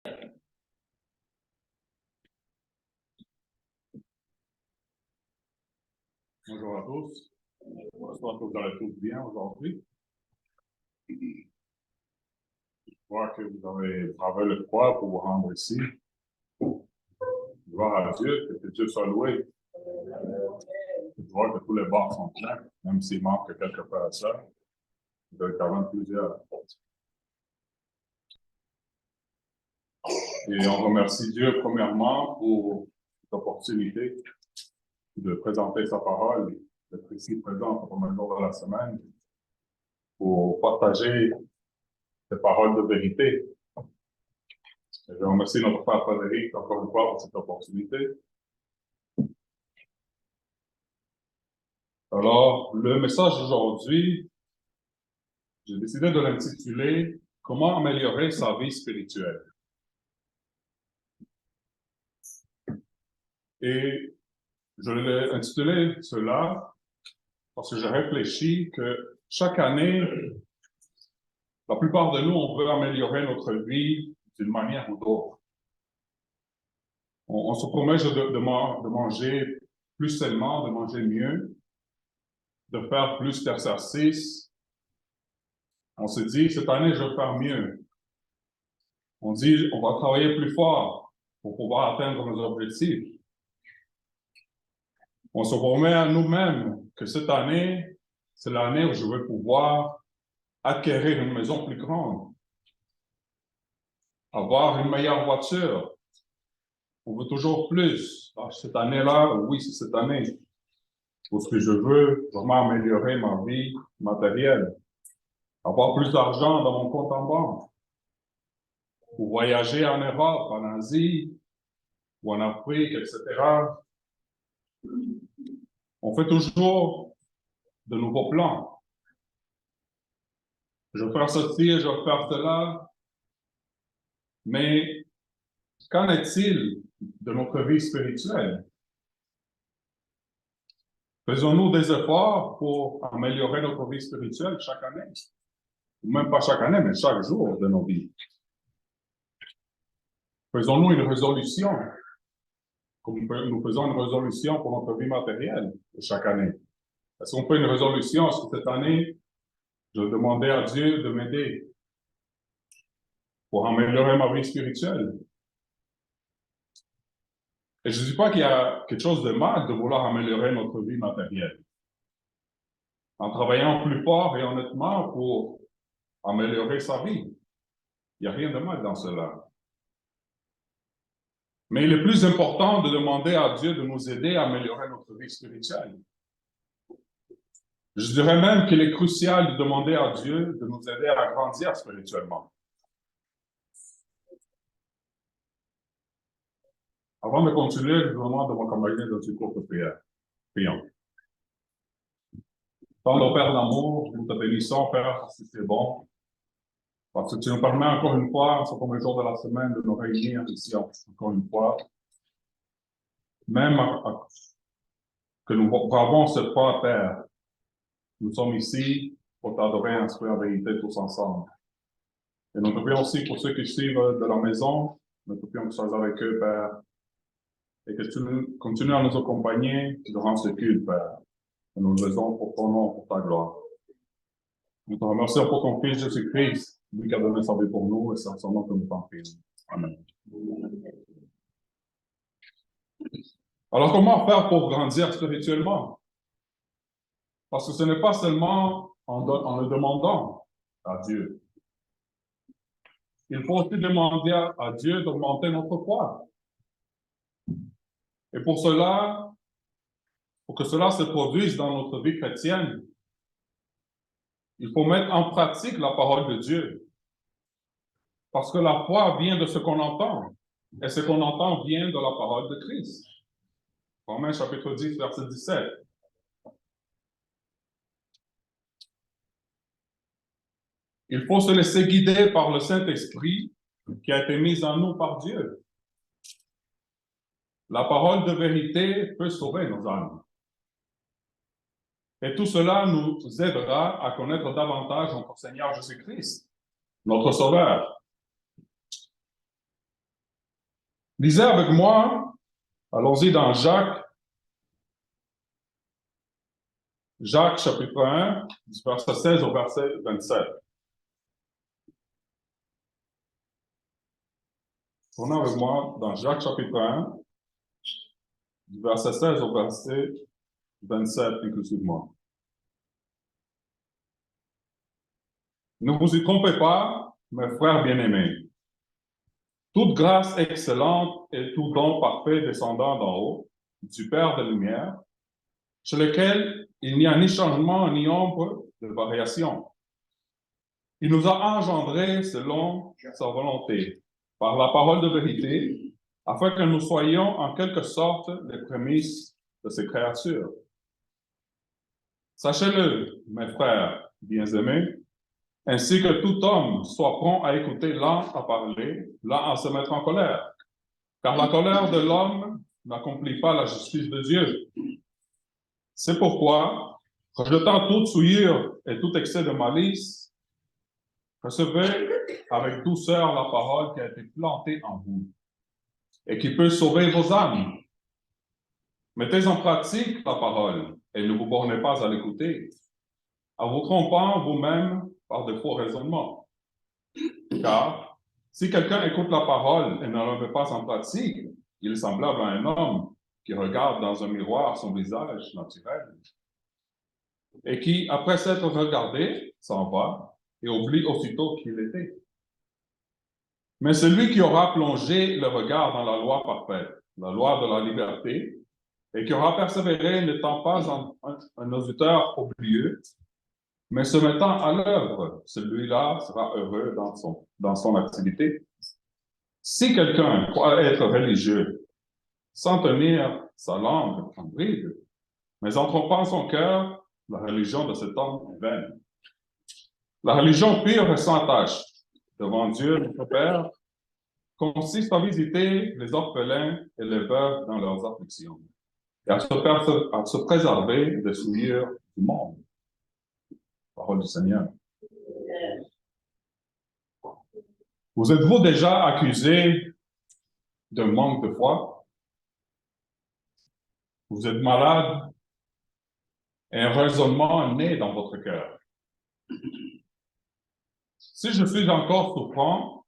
Bonjour à tous. J'espère que vous allez tous bien aujourd'hui. Je vois que vous avez travaillé le froid pour vous rendre ici. Gloire à Dieu, que Dieu soit loué. Je vois que tous les bancs sont pleins, même s'il manque quelques personnes. Vous avez quand même plusieurs. Et on remercie Dieu premièrement pour cette opportunité de présenter sa parole, d'être ici présent pour le jour de la semaine, pour partager ces paroles de vérité. Je remercie notre frère Frédéric encore une fois pour cette opportunité. Alors, le message d'aujourd'hui, j'ai décidé de l'intituler « Comment améliorer sa vie spirituelle ». Et je l'ai intitulé cela parce que j'ai réfléchi que chaque année, la plupart de nous, on veut améliorer notre vie d'une manière ou d'autre. On se promet de manger plus sainement, de manger mieux, de faire plus d'exercices. On se dit, cette année, je vais faire mieux. On dit, on va travailler plus fort pour pouvoir atteindre nos objectifs. On se promet à nous-mêmes que cette année, c'est l'année où je vais pouvoir acquérir une maison plus grande, avoir une meilleure voiture. On veut toujours plus. Alors, cette année-là, oui, c'est cette année. Parce que je veux vraiment améliorer ma vie matérielle, avoir plus d'argent dans mon compte en banque, pour voyager en Europe, en Asie, ou en Afrique, etc. On fait toujours de nouveaux plans. Je vais faire ceci, je vais faire cela. Mais qu'en est-il de notre vie spirituelle? Faisons-nous des efforts pour améliorer notre vie spirituelle chaque année? Ou même pas chaque année, mais chaque jour de nos vies. Faisons-nous une résolution, comme nous faisons une résolution pour notre vie matérielle chaque année. Est-ce qu'on fait une résolution? Est-ce que cette année, je vais demander à Dieu de m'aider pour améliorer ma vie spirituelle? Et je ne dis pas qu'il y a quelque chose de mal de vouloir améliorer notre vie matérielle. En travaillant plus fort et honnêtement pour améliorer sa vie. Il n'y a rien de mal dans cela. Mais il est plus important de demander à Dieu de nous aider à améliorer notre vie spirituelle. Je dirais même qu'il est crucial de demander à Dieu de nous aider à grandir spirituellement. Avant de continuer, je vous demande de m'accompagner dans une courte prière. Prions. Tendre Père d'amour, nous te bénissons, Père, parce que c'est bon. Parce que tu nous permets encore une fois, ce premier jour de la semaine, de nous réunir ici encore une fois. Même que nous bravons cette fois, Père, nous sommes ici pour t'adorer et instruire la vérité tous ensemble. Et nous te prions aussi pour ceux qui suivent de la maison, nous te prions que tu sois avec eux, Père, et que tu continues à nous accompagner durant ce culte, Père. Et nous le faisons pour ton nom, pour ta gloire. Nous te remercions pour ton Fils Jésus-Christ, lui qui a donné sa vie pour nous, et c'est en son nom que nous t'en prions. Amen. Alors, comment faire pour grandir spirituellement? Parce que ce n'est pas seulement en le demandant à Dieu. Il faut aussi demander à Dieu d'augmenter notre foi. Et pour cela, pour que cela se produise dans notre vie chrétienne, il faut mettre en pratique la parole de Dieu. Parce que la foi vient de ce qu'on entend. Et ce qu'on entend vient de la parole de Christ. Romains chapitre 10, verset 17. Il faut se laisser guider par le Saint-Esprit qui a été mis en nous par Dieu. La parole de vérité peut sauver nos âmes. Et tout cela nous aidera à connaître davantage notre Seigneur Jésus-Christ, notre Sauveur. Lisez avec moi, allons-y dans Jacques, chapitre 1, du verset 16 au verset 27. Tournez avec moi dans Jacques, chapitre 1, du verset 16 au verset 27 inclusivement. Ne vous y trompez pas, mes frères bien-aimés. Toute grâce excellente et tout don parfait descendant d'en haut, du Père de lumière, chez lequel il n'y a ni changement ni ombre de variation. Il nous a engendrés selon sa volonté, par la parole de vérité, afin que nous soyons en quelque sorte les prémices de ses créatures. Sachez-le, mes frères bien-aimés, ainsi que tout homme soit prompt à écouter, lent à parler, lent à se mettre en colère. Car la colère de l'homme n'accomplit pas la justice de Dieu. C'est pourquoi, rejetant toute souillure et tout excès de malice, recevez avec douceur la parole qui a été plantée en vous et qui peut sauver vos âmes. Mettez en pratique la parole et ne vous bornez pas à l'écouter, en vous trompant vous-même par de faux raisonnements. Car si quelqu'un écoute la parole et ne la met pas en pratique, il est semblable à un homme qui regarde dans un miroir son visage naturel et qui, après s'être regardé, s'en va et oublie aussitôt qui il était. Mais celui qui aura plongé le regard dans la loi parfaite, la loi de la liberté, et qui aura persévéré n'étant pas un auditeur oublieux, mais se mettant à l'œuvre, celui-là sera heureux dans son activité. Si quelqu'un croit être religieux, sans tenir sa langue en bride, mais en trompant son cœur, la religion de cet homme est vaine. La religion pure et sans tache devant Dieu, notre Père, consiste à visiter les orphelins et les veuves dans leurs afflictions et à se préserver des souillures du monde. Parole du Seigneur. Vous êtes-vous déjà accusé d'un manque de foi? Vous êtes malade et un raisonnement naît dans votre cœur. Si je suis encore souffrant,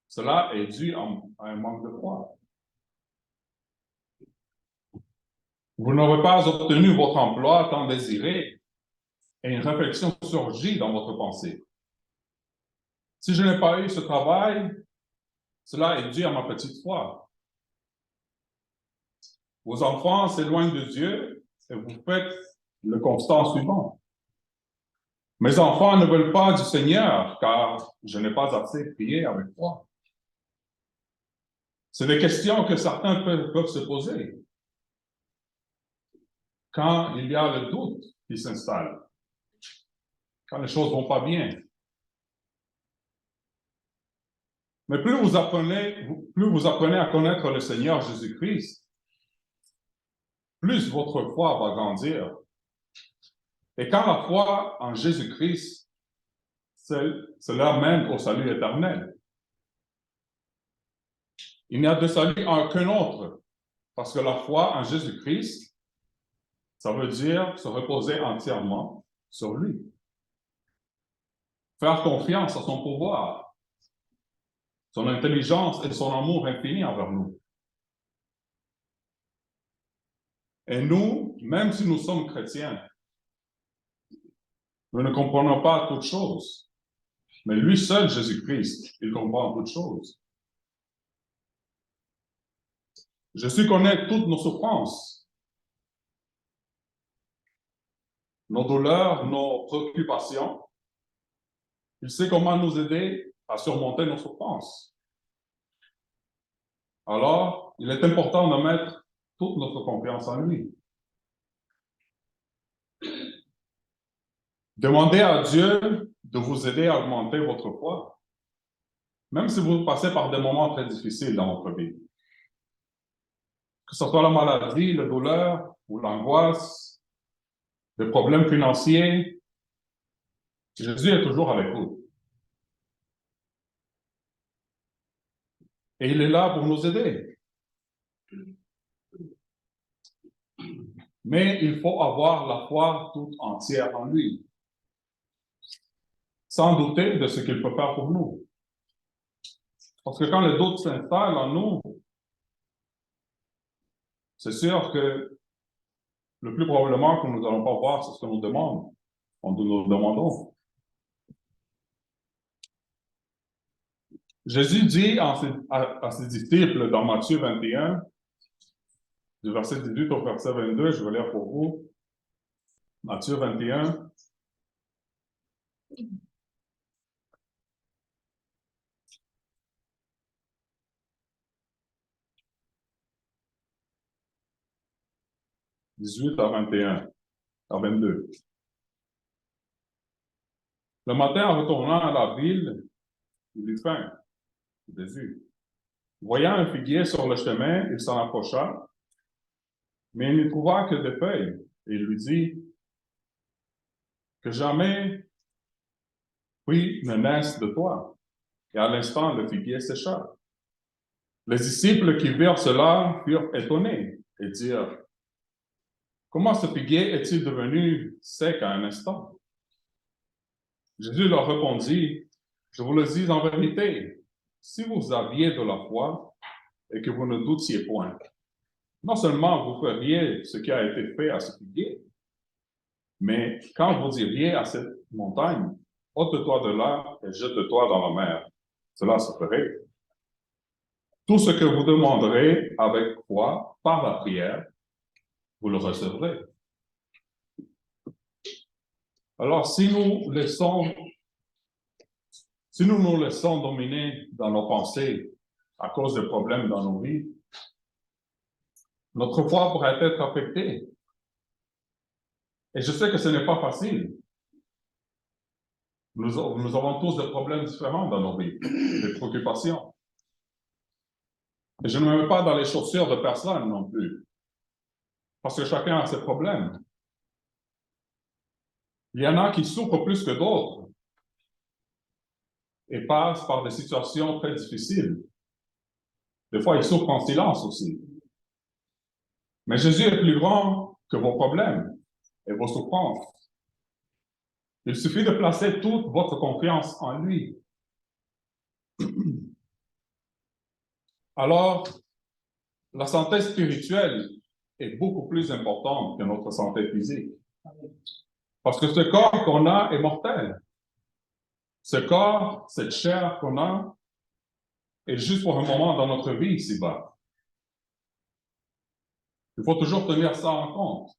cela est dû à un manque de foi. Vous n'aurez pas obtenu votre emploi tant désiré et une réflexion surgit dans votre pensée. Si je n'ai pas eu ce travail, cela est dû à ma petite foi. Vos enfants s'éloignent de Dieu et vous faites le constat suivant. Mes enfants ne veulent pas du Seigneur car je n'ai pas assez prié avec foi. C'est des questions que certains peuvent se poser quand il y a le doute qui s'installe, quand les choses ne vont pas bien. Mais plus vous apprenez à connaître le Seigneur Jésus-Christ, plus votre foi va grandir. Et quand la foi en Jésus-Christ, cela mène au salut éternel. Il n'y a de salut en qu'un autre, parce que la foi en Jésus-Christ, ça veut dire se reposer entièrement sur lui. Faire confiance à son pouvoir, son intelligence et son amour infini envers nous. Et nous, même si nous sommes chrétiens, nous ne comprenons pas toutes choses. Mais lui seul, Jésus-Christ, il comprend toutes choses. Jésus connaît toutes nos souffrances, nos douleurs, nos préoccupations. Il sait comment nous aider à surmonter nos souffrances. Alors, il est important de mettre toute notre confiance en lui. Demandez à Dieu de vous aider à augmenter votre foi, même si vous passez par des moments très difficiles dans votre vie. Que ce soit la maladie, la douleur ou l'angoisse, les problèmes financiers, Jésus est toujours avec vous. Et il est là pour nous aider. Mais il faut avoir la foi toute entière en lui, sans douter de ce qu'il peut faire pour nous. Parce que quand le doute s'installe en nous, c'est sûr que le plus probablement que nous n'allons pas voir ce que nous demandons. Nous demandons. Jésus dit à ses disciples dans Matthieu 21, du verset 18 au verset 22, je vais lire pour vous. Matthieu 21. « 18 à 21, à 22. Le matin, en retournant à la ville, il eut faim, Jésus. Voyant un figuier sur le chemin, il s'en approcha, mais il n'y trouva que des feuilles, et il lui dit, que jamais fruit ne naisse de toi. Et à l'instant, le figuier sécha. Les disciples qui virent cela furent étonnés et dirent, comment ce figuier est-il devenu sec à un instant? Jésus leur répondit, je vous le dis en vérité, si vous aviez de la foi et que vous ne doutiez point, non seulement vous feriez ce qui a été fait à ce figuier, mais quand vous diriez à cette montagne, ôte-toi de là et jette-toi dans la mer, cela se ferait. Tout ce que vous demanderez avec foi par la prière, vous le recevrez. Alors, si nous nous laissons dominer dans nos pensées à cause des problèmes dans nos vies, notre foi pourrait être affectée. Et je sais que ce n'est pas facile. Nous avons tous des problèmes différents dans nos vies, des préoccupations. Et je ne me mets pas dans les chaussures de personne non plus, parce que chacun a ses problèmes. Il y en a qui souffrent plus que d'autres et passent par des situations très difficiles. Des fois, ils souffrent en silence aussi. Mais Jésus est plus grand que vos problèmes et vos souffrances. Il suffit de placer toute votre confiance en lui. Alors, la santé spirituelle est beaucoup plus importante que notre santé physique. Parce que ce corps qu'on a est mortel. Ce corps, cette chair qu'on a, est juste pour un moment dans notre vie ici-bas. Il faut toujours tenir ça en compte.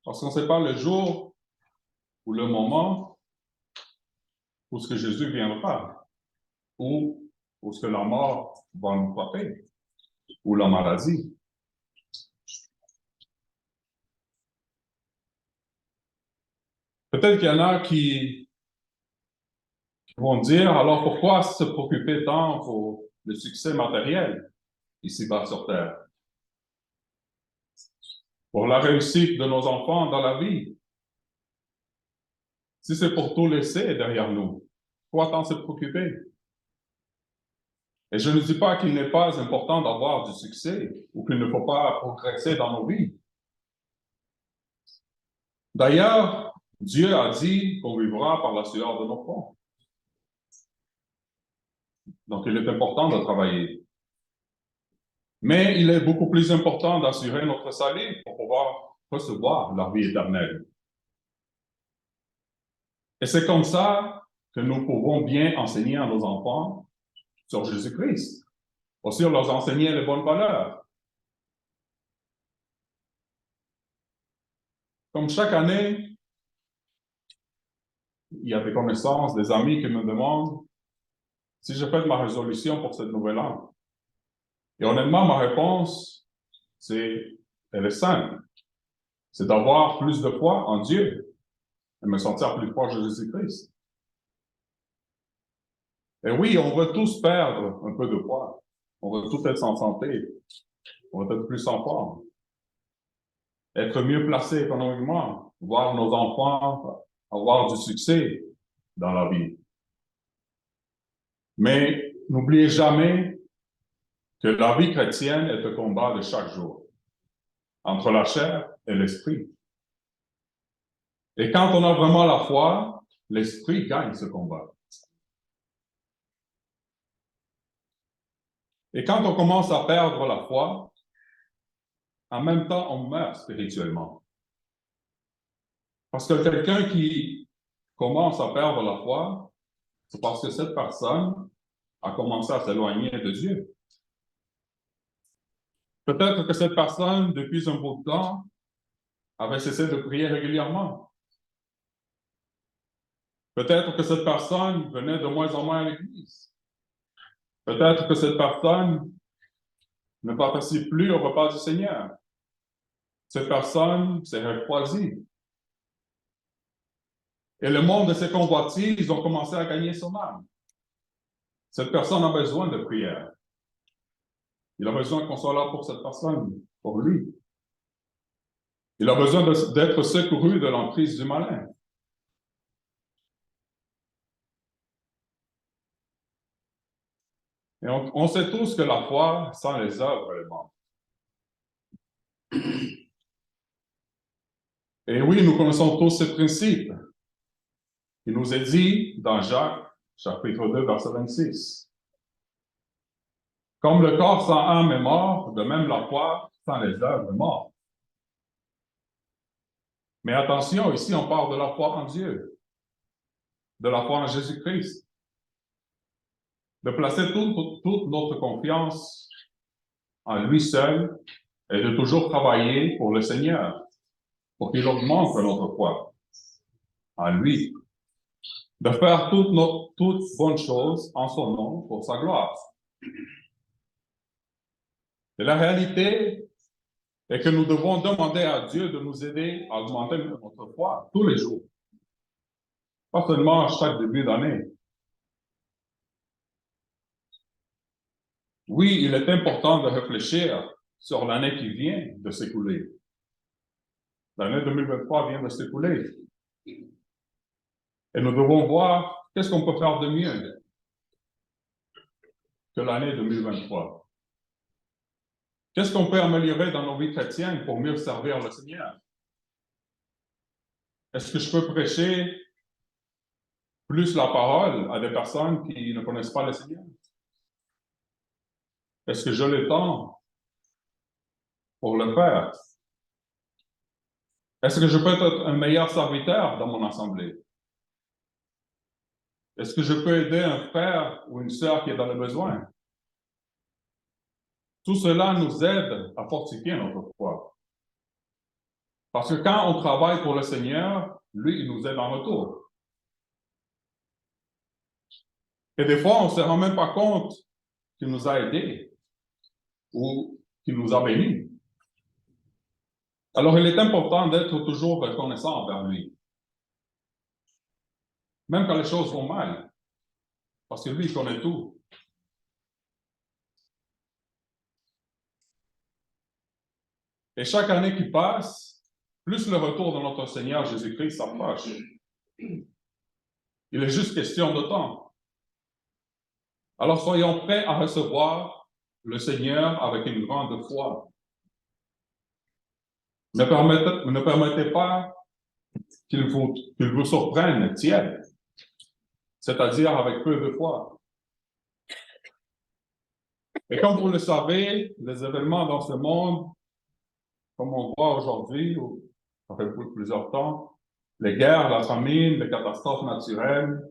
Parce qu'on ne sait pas le jour ou le moment où ce que Jésus viendra, ou ce que la mort va nous frapper, ou la maladie. Peut-être qu'il y en a qui vont dire, alors pourquoi se préoccuper tant pour le succès matériel ici-bas sur Terre? Pour la réussite de nos enfants dans la vie? Si c'est pour tout laisser derrière nous, pourquoi tant se préoccuper? Et je ne dis pas qu'il n'est pas important d'avoir du succès ou qu'il ne faut pas progresser dans nos vies. D'ailleurs, Dieu a dit qu'on vivra par la sueur de nos fronts. Donc, il est important de travailler. Mais il est beaucoup plus important d'assurer notre salut pour pouvoir recevoir la vie éternelle. Et c'est comme ça que nous pouvons bien enseigner à nos enfants sur Jésus-Christ, aussi leur enseigner les bonnes valeurs. Comme chaque année, il y a des connaissances, des amis qui me demandent si je fais ma résolution pour cette nouvelle année. Et honnêtement, ma réponse, elle est simple. C'est d'avoir plus de foi en Dieu et me sentir plus proche de Jésus-Christ. Et oui, on veut tous perdre un peu de poids. On veut tous être en santé. On veut être plus en forme. Être mieux placé économiquement. Voir nos enfants avoir du succès dans la vie. Mais n'oubliez jamais que la vie chrétienne est un combat de chaque jour, entre la chair et l'esprit. Et quand on a vraiment la foi, l'esprit gagne ce combat. Et quand on commence à perdre la foi, en même temps, on meurt spirituellement. Parce que quelqu'un qui commence à perdre la foi, c'est parce que cette personne a commencé à s'éloigner de Dieu. Peut-être que cette personne, depuis un bout de temps, avait cessé de prier régulièrement. Peut-être que cette personne venait de moins en moins à l'église. Peut-être que cette personne ne participe plus au repas du Seigneur. Cette personne s'est refroidie. Et le monde de ses convoitises ont commencé à gagner son âme. Cette personne a besoin de prière. Il a besoin qu'on soit là pour cette personne, pour lui. Il a besoin d'être secouru de l'emprise du malin. Et on sait tous que la foi, sans les œuvres, est morte. Et oui, nous connaissons tous ce principe. Il nous est dit dans Jacques, chapitre 2, verset 26. Comme le corps sans âme est mort, de même la foi sans les œuvres est morte. Mais attention, ici on parle de la foi en Dieu, de la foi en Jésus-Christ, de placer toute notre confiance en lui seul et de toujours travailler pour le Seigneur, pour qu'il augmente notre foi en lui, de faire toutes bonnes choses en son nom pour sa gloire. Et la réalité est que nous devons demander à Dieu de nous aider à augmenter notre foi tous les jours, pas seulement à chaque début d'année. Oui, il est important de réfléchir sur l'année qui vient de s'écouler. L'année 2023 vient de s'écouler. Et nous devons voir qu'est-ce qu'on peut faire de mieux que l'année 2023. Qu'est-ce qu'on peut améliorer dans nos vies chrétiennes pour mieux servir le Seigneur? Est-ce que je peux prêcher plus la parole à des personnes qui ne connaissent pas le Seigneur? Est-ce que j'ai le temps pour le faire? Est-ce que je peux être un meilleur serviteur dans mon assemblée? Est-ce que je peux aider un frère ou une sœur qui est dans le besoin? Tout cela nous aide à fortifier notre foi. Parce que quand on travaille pour le Seigneur, lui, il nous aide en retour. Et des fois, on ne se rend même pas compte qu'il nous a aidés ou qu'il nous a bénis. Alors, il est important d'être toujours reconnaissant envers lui. Même quand les choses vont mal. Parce que lui, il connaît tout. Et chaque année qui passe, plus le retour de notre Seigneur Jésus-Christ s'approche. Il est juste question de temps. Alors soyons prêts à recevoir le Seigneur avec une grande foi. Ne permettez pas qu'il vous surprenne tiède, c'est-à-dire avec peu de foi. Et comme vous le savez, les événements dans ce monde, comme on voit aujourd'hui, ou ça fait plusieurs temps, les guerres, la famine, les catastrophes naturelles,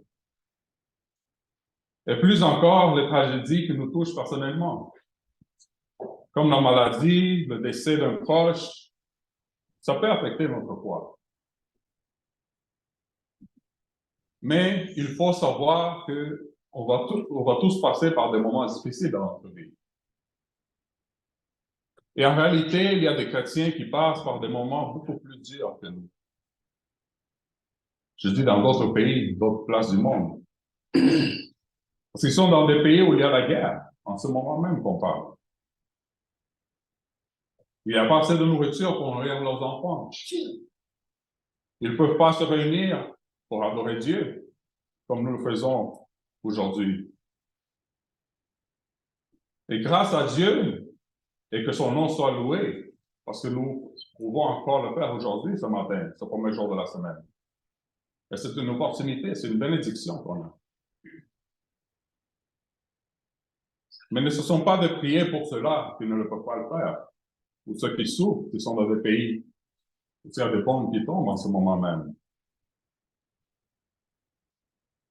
et plus encore les tragédies qui nous touchent personnellement, comme la maladie, le décès d'un proche, ça peut affecter notre foi. Mais il faut savoir qu'on va tous passer par des moments difficiles dans notre vie. Et en réalité, il y a des chrétiens qui passent par des moments beaucoup plus durs que nous. Je dis dans d'autres pays, d'autres places du monde. Parce qu'ils sont dans des pays où il y a la guerre, en ce moment même qu'on parle. Il n'y a pas assez de nourriture pour nourrir leurs enfants. Ils ne peuvent pas se réunir pour adorer Dieu, comme nous le faisons aujourd'hui. Et grâce à Dieu, et que son nom soit loué, parce que nous pouvons encore le faire aujourd'hui, ce matin, ce premier jour de la semaine. Et c'est une opportunité, c'est une bénédiction qu'on a. Mais ne se sont pas de prier pour ceux-là qui ne le peuvent pas le faire, ou ceux qui souffrent, qui sont dans des pays où il y a des bombes qui tombent en ce moment même.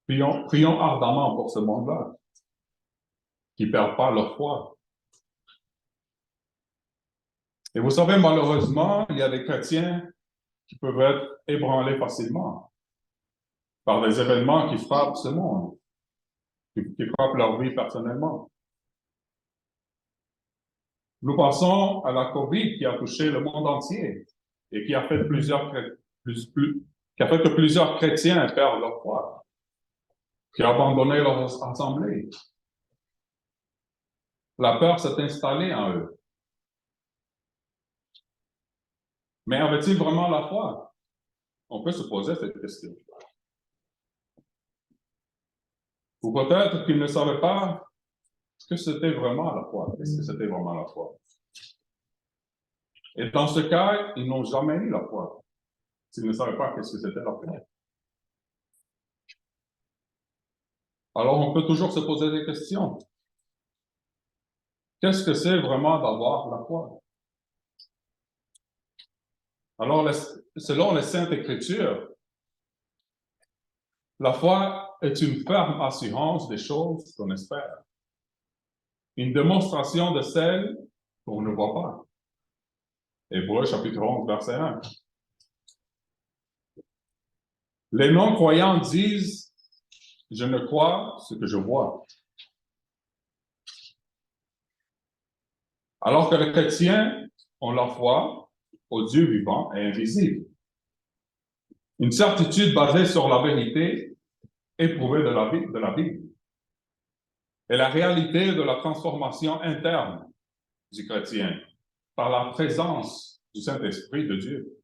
Prions ardemment pour ce monde-là, qui ne perdent pas leur foi. Et vous savez, malheureusement, il y a des chrétiens qui peuvent être ébranlés facilement par des événements qui frappent ce monde, qui frappent leur vie personnellement. Nous pensons à la COVID qui a touché le monde entier et qui a fait que plusieurs chrétiens perdent leur foi, qui ont abandonné leur assemblée. La peur s'est installée en eux. Mais avaient-ils vraiment la foi? On peut se poser cette question. Ou peut-être qu'ils ne savaient pas ce que c'était vraiment la foi. Qu'est-ce que c'était vraiment la foi? Et dans ce cas, ils n'ont jamais eu la foi, s'ils ne savaient pas qu'est-ce que c'était la foi. Alors, on peut toujours se poser des questions. Qu'est-ce que c'est vraiment d'avoir la foi? Alors, selon les Saintes Écritures, la foi est une ferme assurance des choses qu'on espère, une démonstration de celles qu'on ne voit pas. Hébreux chapitre 11, verset 1. Les non-croyants disent « Je ne crois ce que je vois ». Alors que les chrétiens ont la foi au Dieu vivant et invisible. Une certitude basée sur la vérité éprouvée de la Bible. Et la réalité de la transformation interne du chrétien par la présence du Saint-Esprit de Dieu.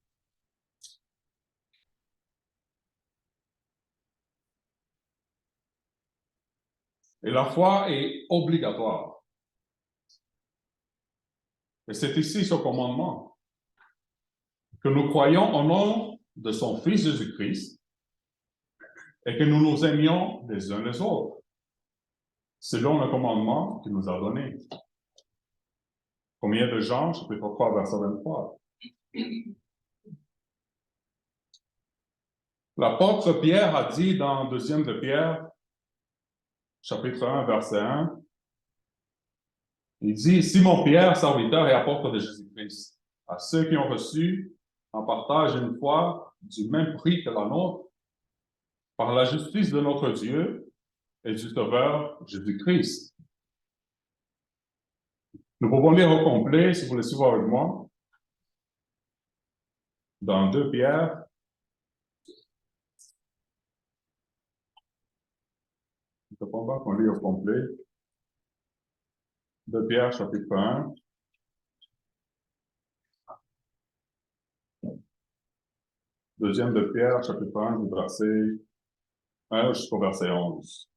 Et la foi est obligatoire. Et c'est ici ce commandement, que nous croyons au nom de son Fils Jésus-Christ et que nous nous aimions les uns les autres, selon le commandement qu'il nous a donné. Combien de Jean, chapitre 3, verset 23. L'apôtre Pierre a dit dans 2 de Pierre, chapitre 1, verset 1, il dit, « Simon Pierre, serviteur et apôtre de Jésus-Christ, à ceux qui ont reçu en partage une foi du même prix que la nôtre, par la justice de notre Dieu et du Sauveur Jésus-Christ. » Nous pouvons lire au complet, si vous le suivez avec moi, dans 2 Pierre, je ne pense pas qu'on lit au complet. 2 Pierre, chapitre 1. Deuxième de Pierre, chapitre 1, du verset 1 jusqu'au verset 11.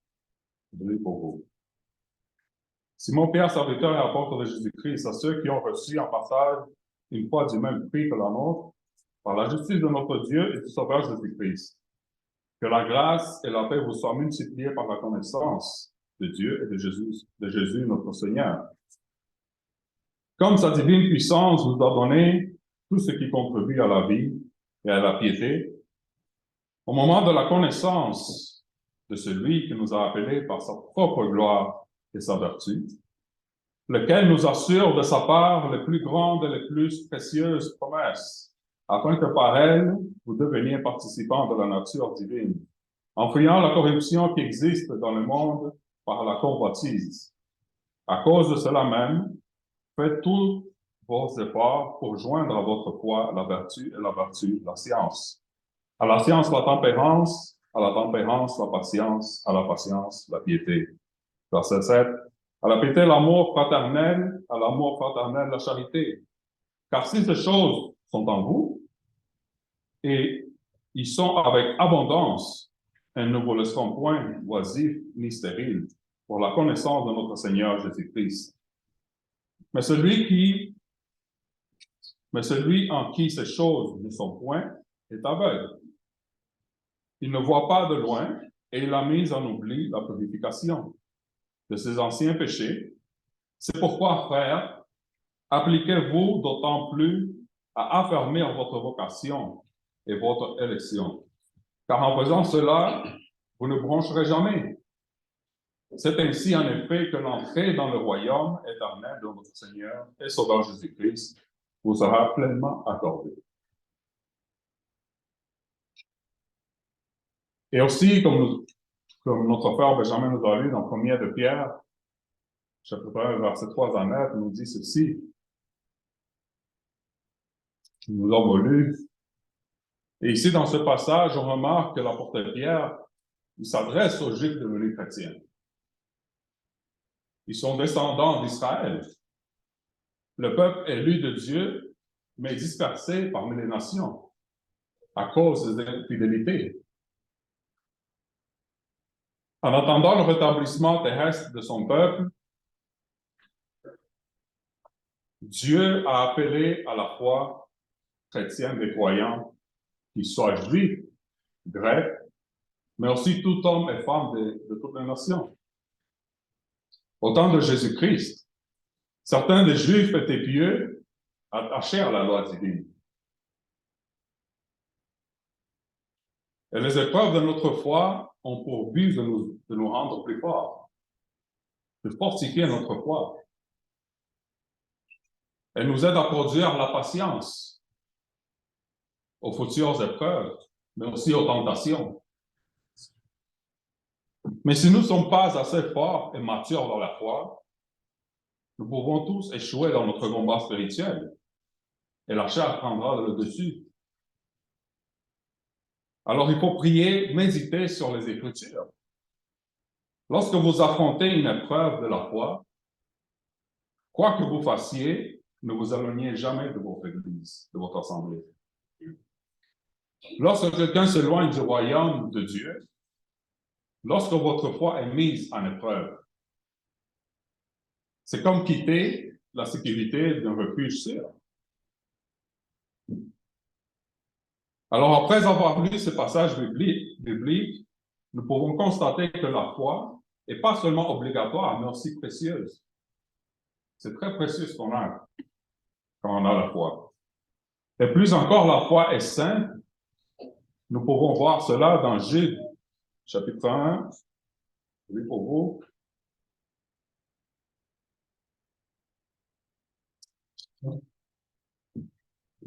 Je lis pour vous. Simon Pierre, serviteur et apôtre de Jésus-Christ, à ceux qui ont reçu en partage une foi du même prix que la nôtre, par la justice de notre Dieu et du Sauveur Jésus-Christ. Que la grâce et la paix vous soient multipliées par la connaissance de Dieu et de Jésus notre Seigneur. Comme sa divine puissance nous a donné tout ce qui contribue à la vie et à la piété, au moment de la connaissance de celui qui nous a appelés par sa propre gloire et sa vertu, lequel nous assure de sa part les plus grandes et les plus précieuses promesses, afin que par elles, vous deveniez participants de la nature divine, en fuyant la corruption qui existe dans le monde par la convoitise. À cause de cela même, faites tous vos efforts pour joindre à votre foi la vertu et la vertu la science. À la science, la tempérance, à la tempérance, la patience, à la patience, la piété. Verset 7. À la piété, l'amour fraternel, à l'amour fraternel, la charité. Car si ces choses sont en vous, et ils sont avec abondance, elles ne vous laisseront point oisifs ni stériles pour la connaissance de notre Seigneur Jésus-Christ. Mais celui en qui ces choses ne sont point est aveugle. Il ne voit pas de loin et il a mis en oubli la purification de ses anciens péchés. C'est pourquoi, frères, appliquez-vous d'autant plus à affermir votre vocation et votre élection. Car en faisant cela, vous ne broncherez jamais. C'est ainsi, en effet, que l'entrée dans le royaume éternel de notre Seigneur et Sauveur Jésus-Christ vous sera pleinement accordée. Et aussi, comme notre frère Benjamin nous a lu dans 1er de Pierre, chapitre 1, verset 3 à 9, nous dit ceci. Nous l'avons lu. Et ici, dans ce passage, on remarque que l'apôtre Pierre, il s'adresse aux Juifs devenus chrétiens. Ils sont descendants d'Israël, le peuple élu de Dieu, mais dispersé parmi les nations à cause des infidélités. En attendant le rétablissement terrestre de son peuple, Dieu a appelé à la foi chrétienne des croyants, qu'ils soient juifs, grecs, mais aussi tout homme et femme de toutes les nations. Au temps de Jésus-Christ, certains des Juifs étaient pieux, attachés à la loi divine. Et les épreuves de notre foi ont pour but de nous rendre plus forts, de fortifier notre foi. Elles nous aident à produire la patience aux futures épreuves, mais aussi aux tentations. Mais si nous ne sommes pas assez forts et matures dans la foi, nous pouvons tous échouer dans notre combat spirituel et la chair prendra le dessus. Alors il faut prier, méditer sur les Écritures. Lorsque vous affrontez une épreuve de la foi, quoi que vous fassiez, ne vous éloignez jamais de votre Église, de votre assemblée. Lorsque quelqu'un s'éloigne du royaume de Dieu, lorsque votre foi est mise en épreuve, c'est comme quitter la sécurité d'un refuge sûr. Alors, après avoir lu ce passage biblique, nous pouvons constater que la foi n'est pas seulement obligatoire, mais aussi précieuse. C'est très précieux ce qu'on a quand on a la foi. Et plus encore, la foi est sainte. Nous pouvons voir cela dans Jude, chapitre 1. Je lis pour vous.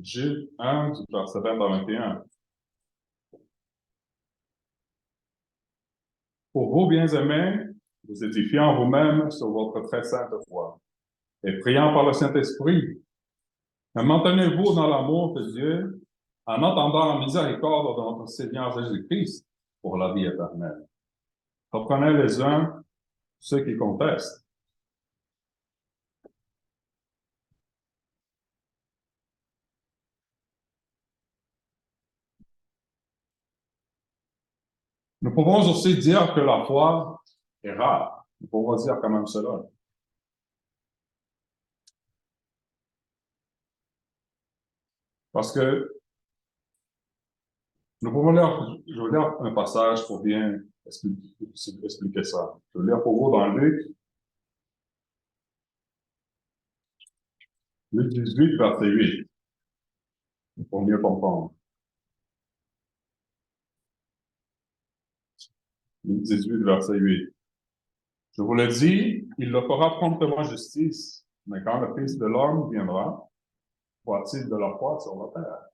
Jude 1, du verset 20 à 21. Pour vous, bien-aimés, vous édifiant vous-même sur votre très sainte foi, et priant par le Saint-Esprit, et maintenez-vous dans l'amour de Dieu, en attendant la miséricorde de notre Seigneur Jésus-Christ pour la vie éternelle. Reprenez les uns ceux qui contestent. Nous pouvons aussi dire que la foi est rare. Nous pouvons dire quand même cela. Parce que nous pouvons lire, je vais lire un passage pour bien expliquer ça. Je vais lire pour vous dans Luc 18, verset 8, pour mieux comprendre. Luc 18, verset 8. Je vous le dis, il le fera promptement justice, mais quand le Fils de l'homme viendra, fera-t-il de la foi sur la terre?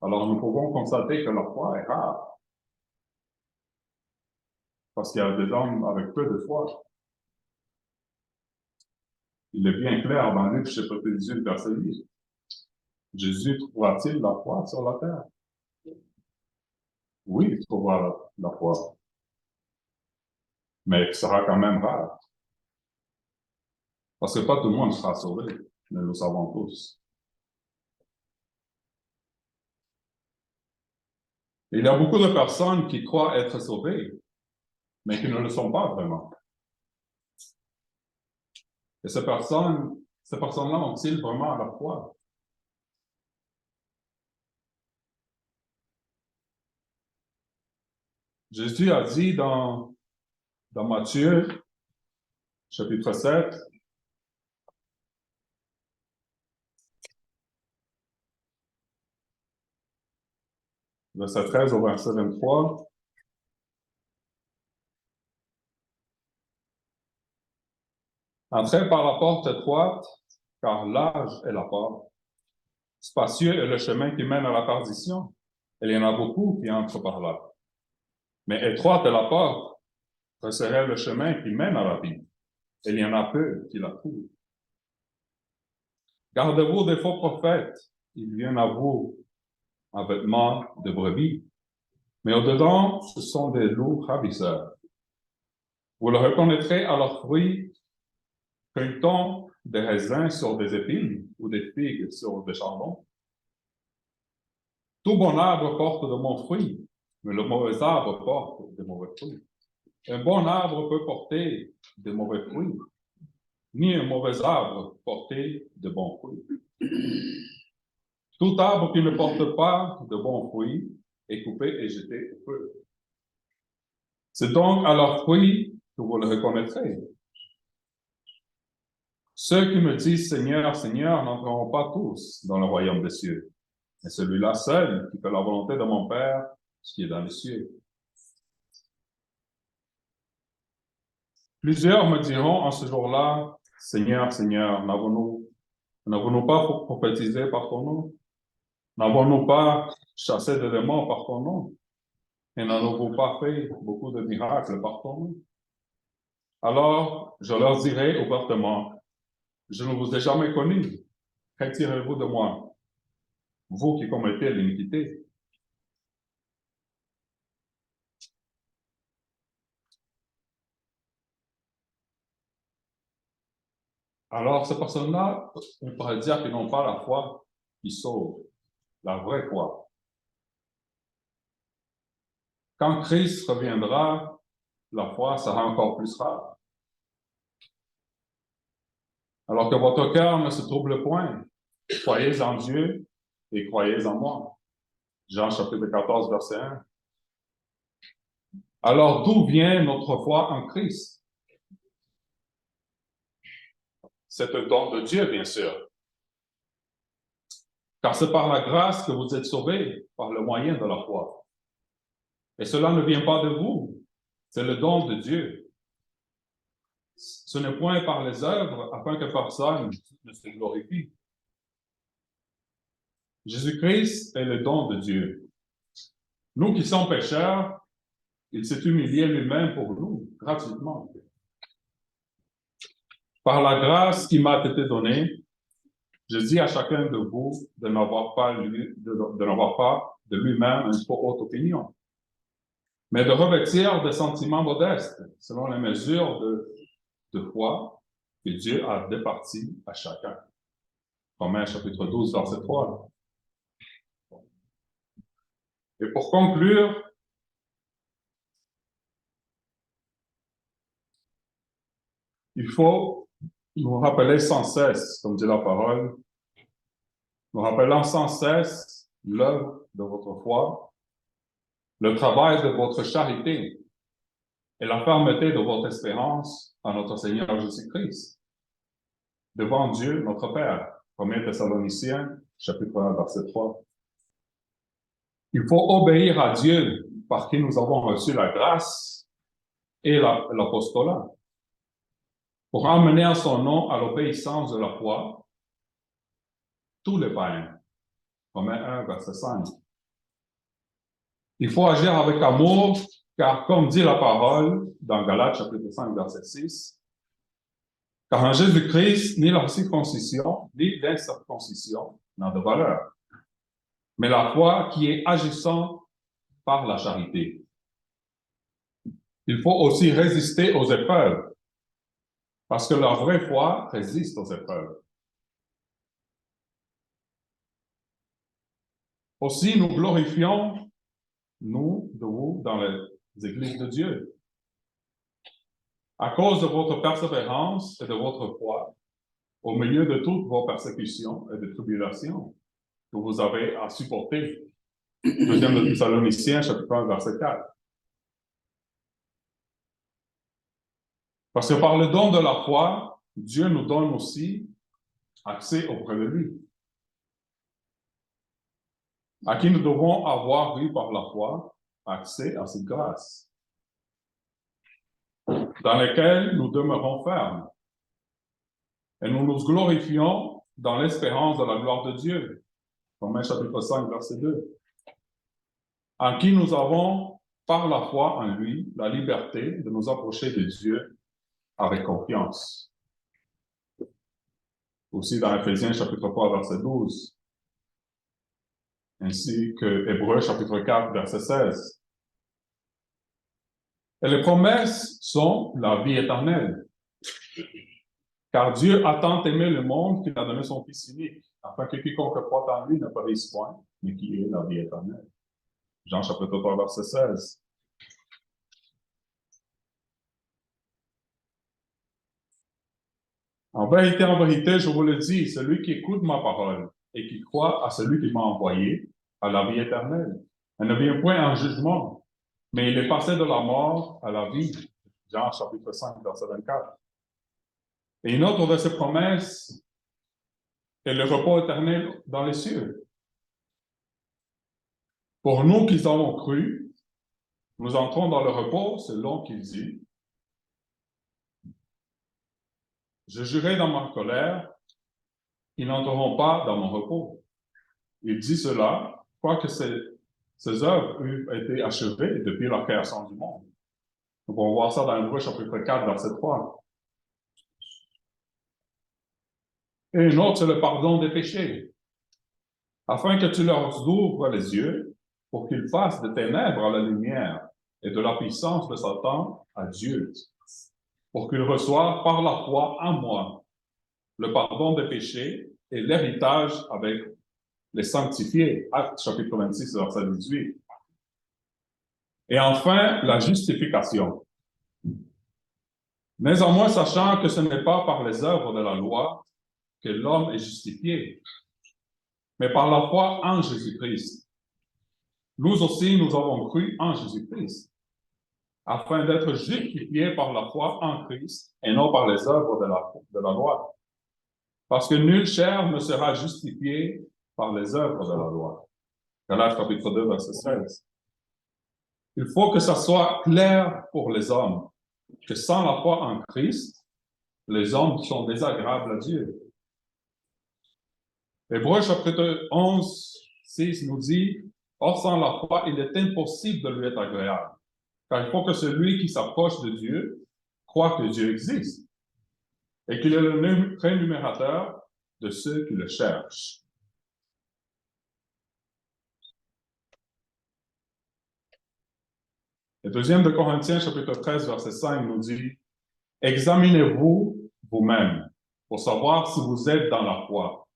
Alors nous pouvons constater que la foi est rare. Parce qu'il y a des hommes avec peu de foi. Il est bien clair dans Luc chapitre 18, verset 8. Jésus trouvera-t-il la foi sur la terre? Oui, il trouvera la foi. Mais ce sera quand même rare. Parce que pas tout le monde sera sauvé, nous le savons tous. Il y a beaucoup de personnes qui croient être sauvées, mais qui ne le sont pas vraiment. Et ces personnes-là ont-ils vraiment la foi? Jésus a dit dans Matthieu, chapitre 7, verset 13 au verset 23, « Entrez par la porte étroite, car large est la porte. Spacieux est le chemin qui mène à la perdition, et il y en a beaucoup qui entrent par là. Mais étroite est la porte, resserré est le chemin qui mène à la vie, et il y en a peu qui la trouvent. Gardez-vous des faux prophètes, ils viennent à vous en vêtements de brebis, mais au-dedans, ce sont des loups ravisseurs. Vous le reconnaîtrez à leurs fruits. Cueille-t-on des raisins sur des épines ou des figues sur des chardons? Tout bon arbre porte de bons fruits, mais le mauvais arbre porte de mauvais fruits. Un bon arbre peut porter de mauvais fruits, ni un mauvais arbre porter de bons fruits. Tout arbre qui ne porte pas de bons fruits est coupé et jeté au feu. C'est donc à leurs fruits que vous le reconnaîtrez. Ceux qui me disent Seigneur, Seigneur n'entreront pas tous dans le royaume des cieux, mais celui-là seul qui fait la volonté de mon Père qui est dans les cieux. Plusieurs me diront en ce jour-là, Seigneur, Seigneur, n'avons-nous pas prophétisé par ton nom? N'avons-nous pas chassé des démons par ton nom? Et n'avons-nous pas fait beaucoup de miracles par ton nom? Alors, je leur dirai ouvertement, je ne vous ai jamais connu. Retirez-vous de moi, vous qui commettez l'iniquité. Alors, ces personnes-là, on pourrait dire qu'ils n'ont pas la foi qui sauve, la vraie foi. Quand Christ reviendra, la foi sera encore plus rare. Alors que votre cœur ne se trouble point. Croyez en Dieu et croyez en moi. Jean chapitre 14, verset 1. Alors, d'où vient notre foi en Christ? C'est un don de Dieu, bien sûr. Car c'est par la grâce que vous êtes sauvés, par le moyen de la foi. Et cela ne vient pas de vous, c'est le don de Dieu. Ce n'est point par les œuvres afin que personne ne se glorifie. Jésus-Christ est le don de Dieu. Nous qui sommes pécheurs, il s'est humilié lui-même pour nous, gratuitement. Par la grâce qui m'a été donnée, je dis à chacun de vous de n'avoir pas de lui-même une trop haute opinion, mais de revêtir des sentiments modestes, selon la mesure de foi que Dieu a départie à chacun. Romains chapitre 12, verset 3. Et pour conclure, il faut nous rappeler sans cesse, comme dit la parole, nous rappelant sans cesse l'œuvre de votre foi, le travail de votre charité et la fermeté de votre espérance en notre Seigneur Jésus-Christ, devant Dieu, notre Père. 1 Thessaloniciens, chapitre 1, verset 3. Il faut obéir à Dieu par qui nous avons reçu la grâce et l'apostolat, pour emmener en son nom à l'obéissance de la foi tous les païens. Romains 1, verset 5. Il faut agir avec amour, car comme dit la parole dans Galates chapitre 5, verset 6, car en Jésus-Christ, ni la circoncision, ni l'incirconcision n'ont de valeur, mais la foi qui est agissante par la charité. Il faut aussi résister aux épreuves, parce que la vraie foi résiste aux épreuves. Aussi, nous glorifions, nous, de vous, dans les églises de Dieu. À cause de votre persévérance et de votre foi, au milieu de toutes vos persécutions et de tribulations que vous avez à supporter. Deuxième de Thessaloniciens, chapitre 1, verset 4. Parce que par le don de la foi, Dieu nous donne aussi accès auprès de lui, à qui nous devons avoir eu par la foi accès à cette grâce, dans laquelle nous demeurons fermes. Et nous nous glorifions dans l'espérance de la gloire de Dieu. Romains chapitre 5, verset 2. En qui nous avons, par la foi en lui, la liberté de nous approcher de Dieu avec confiance. Aussi dans Éphésiens chapitre 3, verset 12. Ainsi que Hébreux chapitre 4, verset 16. Et les promesses sont la vie éternelle. Car Dieu a tant aimé le monde qu'il a donné son Fils unique, afin que quiconque croit en lui ne périsse point, mais qu'il ait la vie éternelle. Jean chapitre 3, verset 16. En vérité, je vous le dis, celui qui écoute ma parole et qui croit à celui qui m'a envoyé a la vie éternelle. Elle ne vient point en jugement, mais il est passé de la mort à la vie. Jean chapitre 5, verset 24. Et une autre de ses promesses est le repos éternel dans les cieux. Pour nous qui avons cru, nous entrons dans le repos selon qu'il dit. Je jurai dans ma colère, ils n'entreront pas dans mon repos. Il dit cela, quoique ces œuvres eurent été achevées depuis la création du monde. Nous pouvons voir ça dans Hébreux chapitre 4, verset 3. Et une autre, c'est le pardon des péchés, afin que tu leur ouvres les yeux pour qu'ils fassent de ténèbres à la lumière et de la puissance de Satan à Dieu, pour qu'ils reçoivent par la foi en moi le pardon des péchés et l'héritage avec les sanctifiés. Actes chapitre 26, verset 18. Et enfin, la justification. Néanmoins, sachant que ce n'est pas par les œuvres de la loi que l'homme est justifié, mais par la foi en Jésus-Christ. Nous aussi, nous avons cru en Jésus-Christ, afin d'être justifiés par la foi en Christ et non par les œuvres de la loi. Parce que nulle chair ne sera justifiée par les œuvres de la loi. Galates chapitre 2, verset 16. Il faut que ça soit clair pour les hommes que sans la foi en Christ, les hommes sont désagréables à Dieu. Hébreux chapitre 11, 6 nous dit, « Or sans la foi, il est impossible de lui être agréable, car il faut que celui qui s'approche de Dieu croit que Dieu existe et qu'il est le rémunérateur de ceux qui le cherchent. » Le deuxième de Corinthiens, chapitre 13, verset 5 nous dit, « Examinez-vous vous-même pour savoir si vous êtes dans la foi.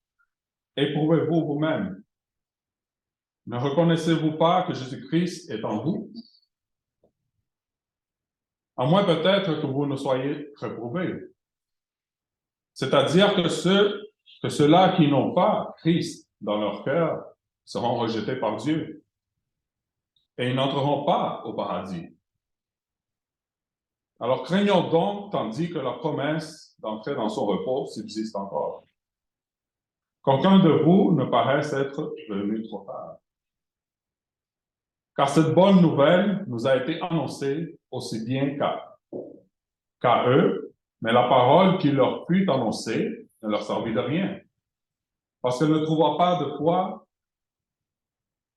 Éprouvez-vous vous-même. Ne reconnaissez-vous pas que Jésus-Christ est en vous? À moins peut-être que vous ne soyez réprouvés. C'est-à-dire que ceux-là qui n'ont pas Christ dans leur cœur seront rejetés par Dieu et ils n'entreront pas au paradis. Alors craignons donc, tandis que la promesse d'entrer dans son repos subsiste encore. Qu'aucun de vous ne paraisse être venu trop tard. Car cette bonne nouvelle nous a été annoncée aussi bien qu'à eux, mais la parole qui leur fut annoncée ne leur servit de rien, parce qu'elle ne trouva pas de foi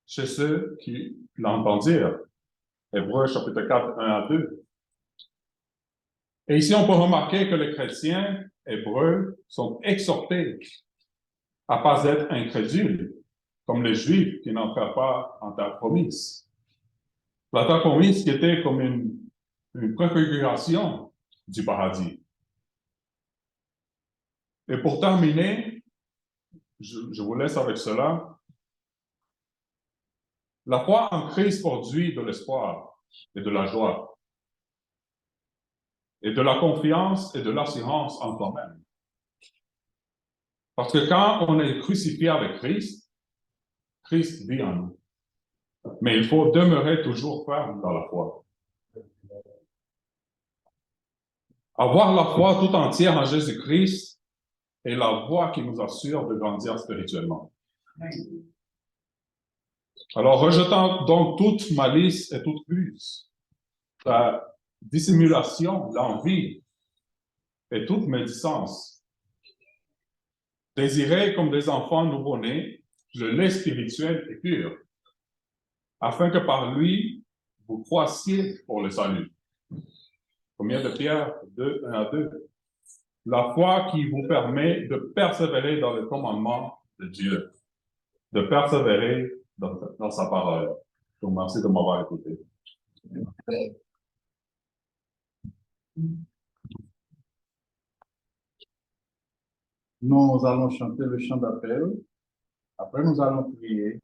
chez ceux qui l'entendirent. Hébreux chapitre 4, 1 à 2. Et ici, on peut remarquer que les chrétiens hébreux sont exhortés à ne pas être incrédules, comme les Juifs qui n'entrèrent pas en terre promise. La terre promise qui était comme une préfiguration du paradis. Et pour terminer, je vous laisse avec cela. La foi en Christ produit de l'espoir et de la joie, et de la confiance et de l'assurance en toi-même. Parce que quand on est crucifié avec Christ, Christ vit en nous. Mais il faut demeurer toujours ferme dans la foi. Avoir la foi tout entière en Jésus-Christ est la voie qui nous assure de grandir spirituellement. Alors, rejetant donc toute malice et toute ruse, la dissimulation, l'envie et toute médisance, désirez comme des enfants nouveau-nés le lait spirituel et pur, afin que par lui, vous croissiez pour le salut. Combien de Pierre? 2, 1 à 2. La foi qui vous permet de persévérer dans le commandement de Dieu, de persévérer dans sa parole. Donc, merci de m'avoir écouté. Nous allons chanter le chant d'appel. Après, nous allons prier.